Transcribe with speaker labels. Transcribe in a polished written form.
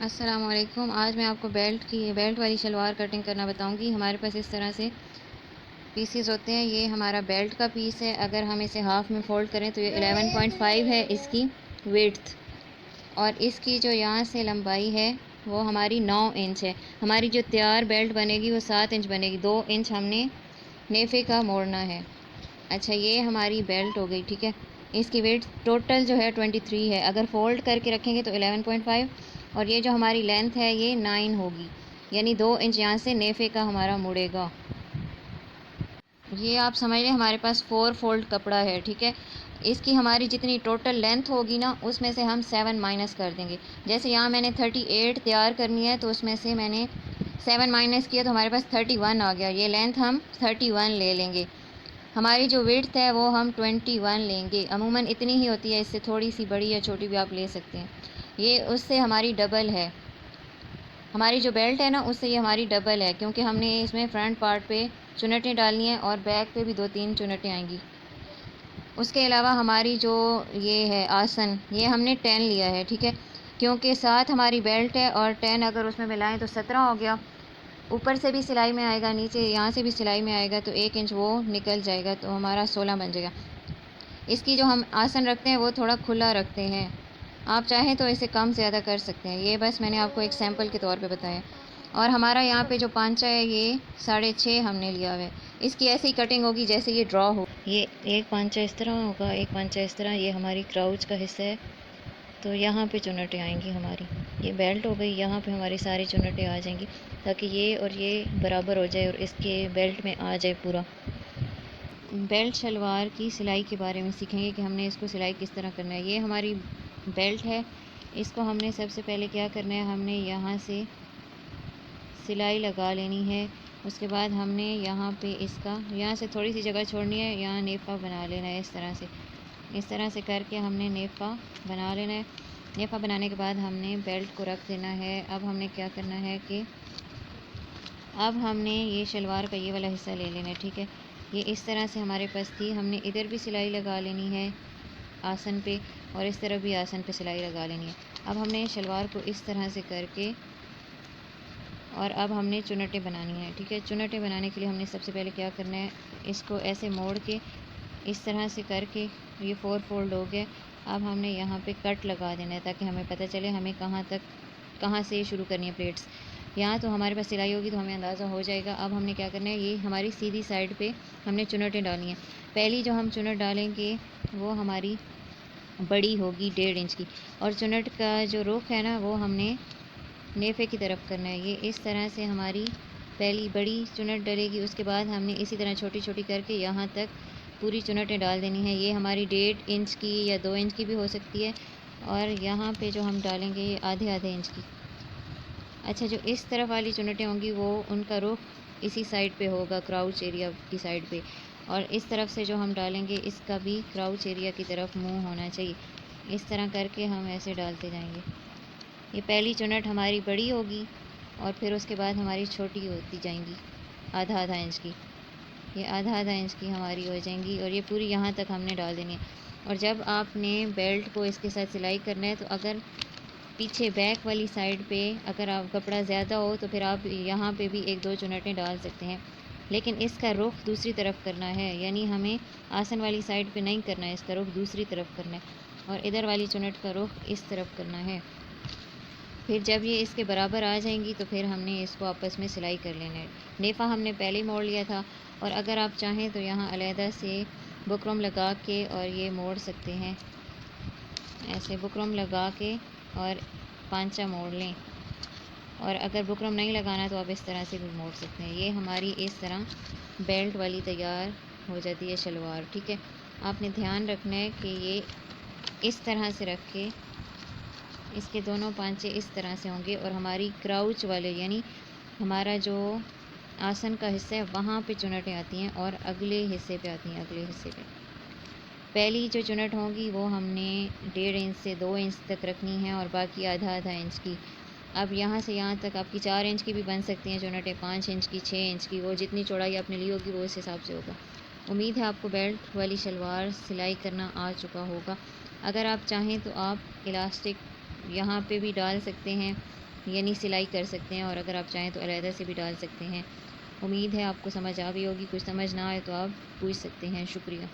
Speaker 1: अस्सलाम वालेकुम। आज मैं आपको बेल्ट वाली शलवार कटिंग करना बताऊंगी। हमारे पास इस तरह से पीसेस होते हैं। ये हमारा बेल्ट का पीस है। अगर हम इसे हाफ़ में फ़ोल्ड करें तो ये 11.5 है इसकी विड्थ, और इसकी जो यहाँ से लंबाई है वो हमारी 9 इंच है। हमारी जो तैयार बेल्ट बनेगी वो 7 इंच बनेगी। 2 इंच हमने नेफे का मोड़ना है। अच्छा, ये हमारी बेल्ट हो गई, ठीक है। इसकी वेट टोटल जो है 23 है। अगर फ़ोल्ड करके रखेंगे तो 11.5, और ये जो हमारी लेंथ है ये 9 होगी, यानी 2 इंच यहाँ से नेफे का हमारा मुड़ेगा। ये आप समझ लें हमारे पास 4 फोल्ड कपड़ा है, ठीक है। इसकी हमारी जितनी टोटल लेंथ होगी ना, उसमें से हम 7 माइनस कर देंगे। जैसे यहाँ मैंने 38 तैयार करनी है, तो उसमें से मैंने 7 माइनस किया तो हमारे पास 31 आ गया। ये लेंथ हम 31 ले लेंगे। हमारी जो विड्थ है वो हम 21 लेंगे। अमूमन इतनी ही होती है, इससे थोड़ी सी बड़ी या छोटी भी आप ले सकते हैं। ये उससे हमारी डबल है। हमारी जो बेल्ट है ना, उससे ये हमारी डबल है, क्योंकि हमने इसमें फ्रंट पार्ट पे चुनटें डालनी हैं और बैक पे भी 2-3 चुनटें आएंगी। उसके अलावा हमारी जो ये है आसन, ये हमने 10 लिया है, ठीक है, क्योंकि 7 हमारी बेल्ट है और 10 अगर उसमें मिलाएं तो 17 हो गया। ऊपर से भी सिलाई में आएगा, नीचे यहाँ से भी सिलाई में आएगा, तो 1 इंच वो निकल जाएगा, तो हमारा 16 बन जाएगा। इसकी जो हम आसन रखते हैं वो थोड़ा खुला रखते हैं। आप चाहें तो इसे कम ज़्यादा कर सकते हैं। ये बस मैंने आपको एक सैंपल के तौर पे बताया। और हमारा यहाँ पे जो पांचा है ये 6.5 हमने लिया हुआ है। इसकी ऐसी ही कटिंग होगी जैसे ये ड्रॉ हो। ये एक पांचा इस तरह होगा, एक पांचा इस तरह। ये हमारी क्राउच का हिस्सा है, तो यहाँ पे चुनटें आएंगी हमारी। ये बेल्ट हो गई, यहाँ पे हमारी सारी चुनटें आ जाएंगी, ताकि ये और ये बराबर हो जाए और इसके बेल्ट में आ जाए पूरा। बेल्ट शलवार की सिलाई के बारे में सीखेंगे कि हमने इसको सिलाई किस तरह करना है। ये हमारी बेल्ट है। इसको हमने सबसे पहले क्या करना है, हमने यहाँ से सिलाई लगा लेनी है। उसके बाद हमने यहाँ पे इसका यहाँ से थोड़ी सी जगह छोड़नी है, यहाँ नेफ़ा बना लेना है। इस तरह से करके हमने नेफ़ा बना लेना है। नेफ़ा बनाने के बाद हमने बेल्ट को रख देना है। अब हमने क्या करना है कि अब हमने ये शलवार का ये वाला हिस्सा ले लेना है, ठीक है। ये इस तरह से हमारे पास थी। हमने इधर भी सिलाई लगा लेनी है आसन पे, और इस तरफ भी आसन पे सिलाई लगा लेनी है। अब हमने शलवार को इस तरह से करके, और अब हमने चुनटें बनानी है, ठीक है। चुनटें बनाने के लिए हमने सबसे पहले क्या करना है, इसको ऐसे मोड़ के इस तरह से करके, ये 4 फोल्ड हो गया। अब हमने यहाँ पे कट लगा देना है, ताकि हमें पता चले हमें कहाँ से शुरू करनी है प्लेट्स। यहाँ तो हमारे पास सिलाई होगी तो हमें अंदाज़ा हो जाएगा। अब हमने क्या करना है, ये हमारी सीधी साइड पे हमने चुनटें डालनी है। पहली जो हम चुनट डालेंगे वो हमारी बड़ी होगी 1.5 इंच की, और चुनट का जो रुख है ना वो हमने नेफे की तरफ करना है। ये इस तरह से हमारी पहली बड़ी चुनट डलेगी। उसके बाद हमने इसी तरह छोटी छोटी करके यहाँ तक पूरी चुनटें डाल देनी है। ये हमारी 1.5 इंच की या 2 इंच की भी हो सकती है, और यहाँ पे जो हम डालेंगे ये आधे इंच की। अच्छा, जो इस तरफ वाली चुनटें होंगी वो उनका रुख इसी साइड पे होगा, क्राउच एरिया की साइड पे, और इस तरफ से जो हम डालेंगे इसका भी क्राउच एरिया की तरफ मुंह होना चाहिए। इस तरह करके हम ऐसे डालते जाएंगे। ये पहली चुनट हमारी बड़ी होगी, और फिर उसके बाद हमारी छोटी होती जाएंगी आधा इंच की। ये आधा इंच की हमारी हो जाएंगी, और ये पूरी यहाँ तक हमने डाल देनी है। और जब आपने बेल्ट को इसके साथ सिलाई करना है, तो अगर पीछे बैक वाली साइड पे अगर आप कपड़ा ज़्यादा हो तो फिर आप यहाँ पे भी 1-2 चुनटें डाल सकते हैं, लेकिन इसका रुख दूसरी तरफ करना है। यानी हमें आसन वाली साइड पे नहीं करना है, इसका रुख दूसरी तरफ करना है, और इधर वाली चुनट का रुख इस तरफ करना है। फिर जब ये इसके बराबर आ जाएंगी तो फिर हमने इसको आपस में सिलाई कर लेना है। नेफ़ा हमने पहले ही मोड़ लिया था, और अगर आप चाहें तो यहाँ अलहदा से बुकरम लगा के और ये मोड़ सकते हैं। ऐसे बुकरम लगा के और पांचा मोड़ लें, और अगर बुकरम नहीं लगाना तो आप इस तरह से भी मोड़ सकते हैं। ये हमारी इस तरह बेल्ट वाली तैयार हो जाती है शलवार, ठीक है। आपने ध्यान रखना है कि ये इस तरह से रख के इसके दोनों पांचे इस तरह से होंगे, और हमारी क्राउच वाले यानी हमारा जो आसन का हिस्सा है वहाँ पे चुनटें आती हैं, और अगले हिस्से पे आती हैं, अगले हिस्से पे। पहली जो चुनट होगी वो हमने 1.5 इंच से 2 इंच तक रखनी है, और बाकी आधा इंच की। अब यहाँ से यहाँ तक आपकी 4 इंच की भी बन सकती हैं चुनटें, 5 इंच की, 6 इंच की, वो जितनी चौड़ाई आपने ली होगी वो इस हिसाब से होगा। उम्मीद है आपको बेल्ट वाली शलवार सिलाई करना आ चुका होगा। अगर आप चाहें तो आप इलास्टिक यहाँ पे भी डाल सकते हैं, यानी सिलाई कर सकते हैं, और अगर आप चाहें तो अलहदा से भी डाल सकते हैं। उम्मीद है आपको समझ आ गई होगी। कुछ समझ ना आए तो आप पूछ सकते हैं। शुक्रिया।